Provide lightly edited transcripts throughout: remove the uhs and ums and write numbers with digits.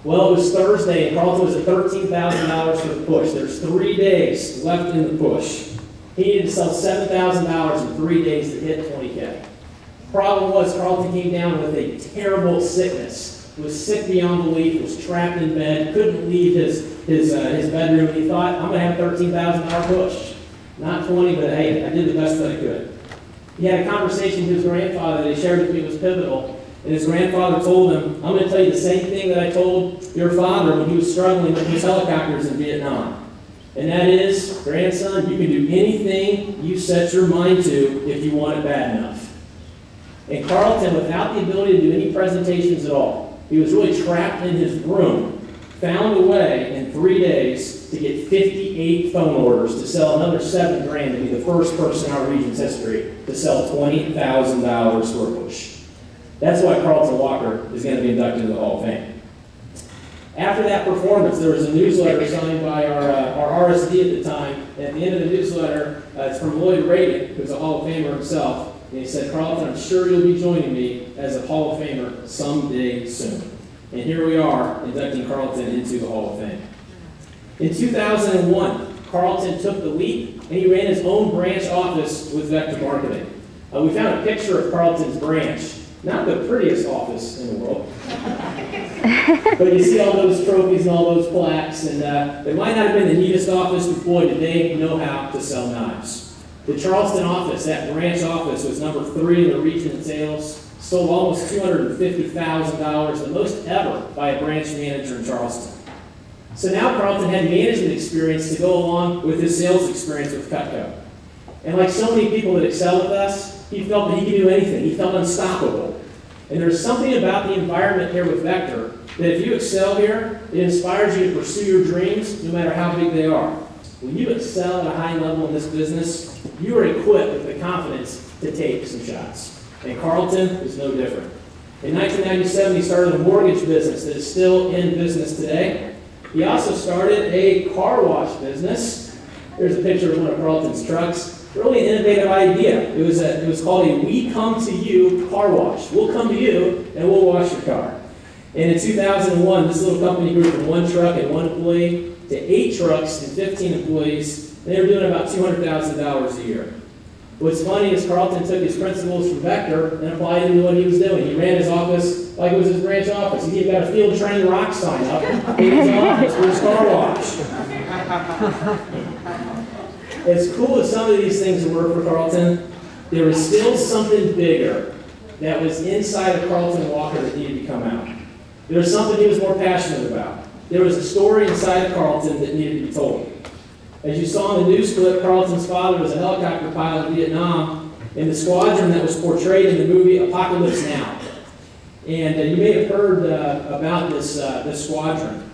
Well, it was Thursday, and Carlton was at $13,000 for the push. There's 3 days left in the push. He needed to sell $7,000 in 3 days to hit 20K. Problem was, Carlton came down with a terrible sickness. Was sick beyond belief, was trapped in bed, couldn't leave his bedroom, and he thought, I'm going to have a $13,000 push. Not 20, but hey, I did the best that I could. He had a conversation with his grandfather that he shared with me was pivotal. And his grandfather told him, I'm going to tell you the same thing that I told your father when he was struggling with his helicopters in Vietnam. And that is, grandson, you can do anything you set your mind to if you want it bad enough. And Carlton, without the ability to do any presentations at all, he was really trapped in his room, found a way in 3 days to get 58 phone orders to sell another $7 grand to be the first person in our region's history to sell $20,000 for a push. That's why Carlton Walker is going to be inducted into the Hall of Fame. After that performance, there was a newsletter signed by our RSD at the time. At the end of the newsletter, it's from Lloyd Reagan, who's a Hall of Famer himself. And he said, Carlton, I'm sure you'll be joining me as a Hall of Famer someday soon. And here we are, inducting Carlton into the Hall of Fame. In 2001, Carlton took the leap, and he ran his own branch office with Vector Marketing. We found a picture of Carlton's branch. Not the prettiest office in the world. But you see all those trophies and all those plaques, and it might not have been the neatest office, but boy, did they know how to sell knives. The Charleston office, that branch office, was number 3 in the region in sales, sold almost $250,000, the most ever by a branch manager in Charleston. So now Carlton had management experience to go along with his sales experience with Cutco. And like so many people that excel with us, he felt that he could do anything. He felt unstoppable. And there's something about the environment here with Vector that if you excel here, it inspires you to pursue your dreams no matter how big they are. When you excel at a high level in this business, you are equipped with the confidence to take some shots. And Carlton is no different. In 1997, he started a mortgage business that is still in business today. He also started a car wash business. Here's a picture of one of Carlton's trucks. Really an innovative idea. It was called a We Come to You car wash. We'll come to you and we'll wash your car. And in 2001, this little company grew from 1 truck and 1 employee to 8 trucks and 15 employees. And they were doing about $200,000 a year. What's funny is Carlton took his principles from Vector and applied them to what he was doing. He ran his office like it was his branch office. He even got a field training rock sign up in his office for his car wash. As cool as some of these things were for Carlton, there was still something bigger that was inside of Carlton Walker that needed to come out. There was something he was more passionate about. There was a story inside of Carlton that needed to be told. As you saw in the news clip, Carlton's father was a helicopter pilot in Vietnam in the squadron that was portrayed in the movie Apocalypse Now. And you may have heard about this squadron.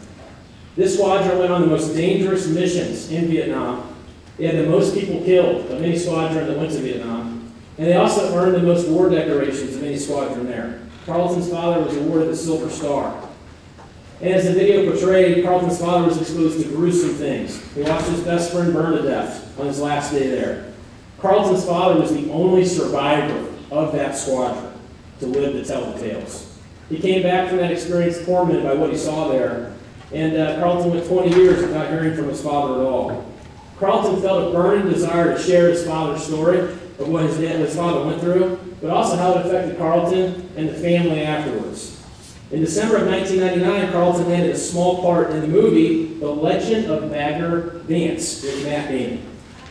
This squadron went on the most dangerous missions in Vietnam. They had the most people killed of any squadron that went to Vietnam. And they also earned the most war decorations of any squadron there. Carlton's father was awarded the Silver Star. And as the video portrayed, Carlton's father was exposed to gruesome things. He watched his best friend burn to death on his last day there. Carlton's father was the only survivor of that squadron to live to tell the tales. He came back from that experience tormented by what he saw there. And Carlton went 20 years without hearing from his father at all. Carlton felt a burning desire to share his father's story of what his father went through, but also how it affected Carlton and the family afterwards. In December of 1999, Carlton landed a small part in the movie The Legend of Bagger Vance with Matt Damon.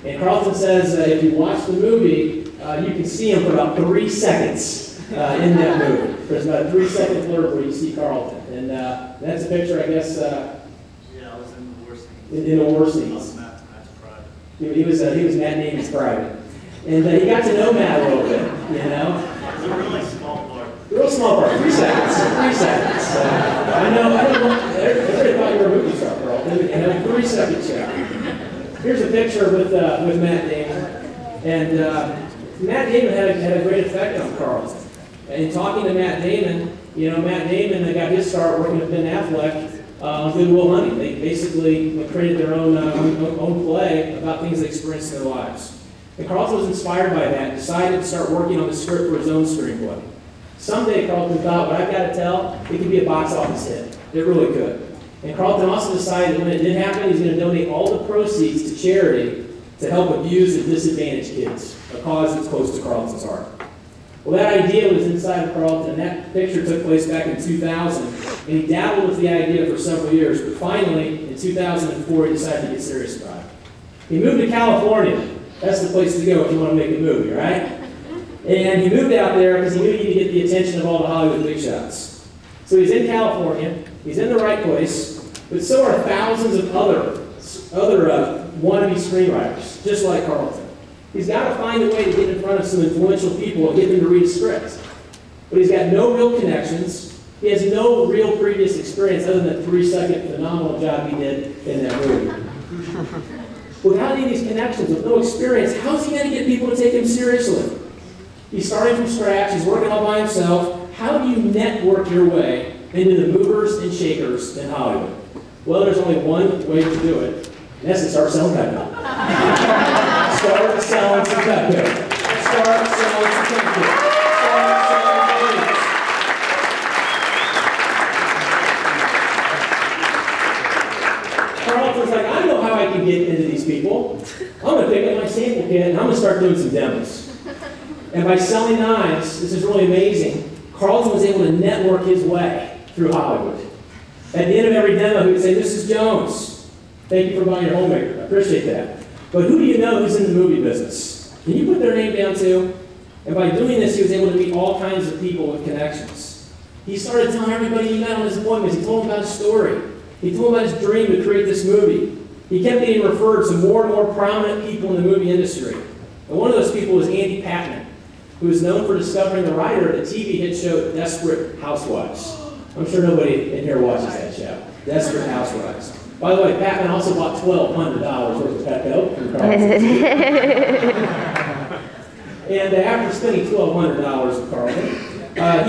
And Carlton says if you watch the movie, you can see him for about 3 seconds in that movie. There's about a 3-second blurb where you see Carlton. And that's a picture, I guess. Yeah, I was in the war scenes. In the war scenes. He was Matt Damon's private. And he got to know Matt a little bit, you know. It's a really small part. Real small part, 3 seconds. 3 seconds. I know, everybody thought you were a movie star, Carl. And a 3-second shot. Here's a picture with Matt Damon. And Matt Damon had a great effect on Carlton. And talking to Matt Damon, you know, Matt Damon got his start working with Ben Affleck on Good Will Hunting. They basically created their own play about things they experienced in their lives. And Carlton was inspired by that and decided to start working on the script for his own screenplay. Someday, Carlton thought, what I've got to tell, it could be a box office hit. It really could. And Carlton also decided that when it did happen, he's going to donate all the proceeds to charity to help abused and disadvantaged kids, a cause that's close to Carlton's heart. Well, that idea was inside of Carlton, and that picture took place back in 2000, and he dabbled with the idea for several years, but finally, in 2004, he decided to get serious about it. He moved to California. That's the place to go if you want to make a movie, right? And he moved out there because he knew he needed to get the attention of all the Hollywood big shots. So he's in California, he's in the right place, but so are thousands of other wannabe screenwriters, just like Carlton. He's got to find a way to get in front of some influential people and get them to read a script. But he's got no real connections. He has no real previous experience other than the 3-second phenomenal job he did in that movie. Without any of these connections, with no experience, how's he going to get people to take him seriously? He's starting from scratch. He's working all by himself. How do you network your way into the movers and shakers in Hollywood? Well, there's only one way to do it, and that's to start selling Cutco. Start selling some Cutco. Start selling some Cutco. Start selling babies. Carlton's like, I know how I can get into these people. I'm going to pick up my sample kit, and I'm going to start doing some demos. And by selling knives, this is really amazing, Carlton was able to network his way through Hollywood. At the end of every demo, he would say, Mrs. Jones, thank you for buying your homemaker. I appreciate that. But who do you know who's in the movie business? Can you put their name down too? And by doing this, he was able to meet all kinds of people with connections. He started telling everybody he met on his appointments. He told them about his story. He told them about his dream to create this movie. He kept getting referred to more and more prominent people in the movie industry. And one of those people was Andy Patman, who is known for discovering the writer of the TV hit show Desperate Housewives. I'm sure nobody in here watches that show. Desperate Housewives. By the way, Patman also bought $1,200 worth of Cutco from Carlton. And after spending $1,200 with Carlton,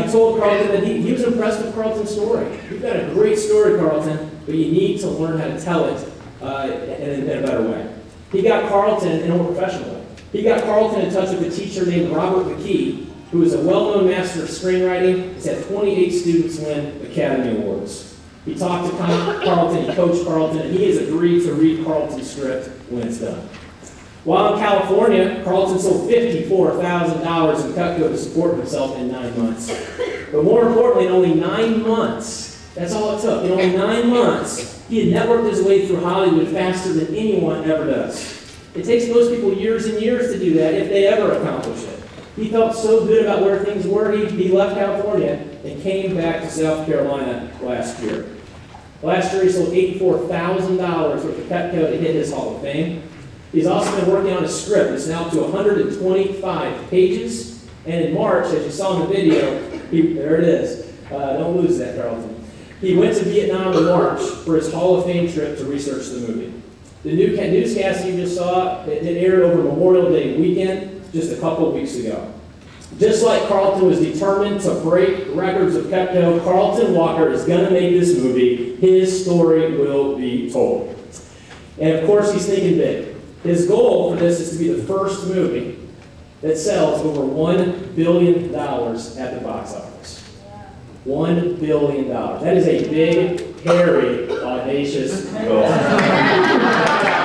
he told Carlton that he was impressed with Carlton's story. You've got a great story, Carlton, but you need to learn how to tell it in a better way. He got Carlton in a more professional way. He got Carlton in touch with a teacher named Robert McKee, who is a well-known master of screenwriting. He's had 28 students win Academy Awards. He talked to Carlton, he coached Carlton, and he has agreed to read Carlton's script when it's done. While in California, Carlton sold $54,000 in Cutco to support himself in 9 months. But more importantly, in only 9 months, that's all it took. In only 9 months, he had networked his way through Hollywood faster than anyone ever does. It takes most people years and years to do that if they ever accomplish it. He felt so good about where things were, he left California and came back to South Carolina last year. Last year, he sold $84,000 worth of Cutco to hit his Hall of Fame. He's also been working on a script. It's now up to 125 pages. And in March, as you saw in the video, there it is. Don't lose that, Carlton. He went to Vietnam in March for his Hall of Fame trip to research the movie. The newscast you just saw, it aired over Memorial Day weekend just a couple of weeks ago. Just like Carlton was determined to break records of Cutco, Carlton Walker is going to make this movie. His story will be told. And of course, he's thinking big. His goal for this is to be the first movie that sells over $1 billion at the box office. $1 billion. That is a big, hairy, audacious goal.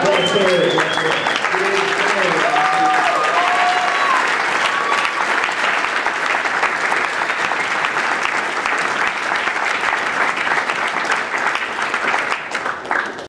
That's very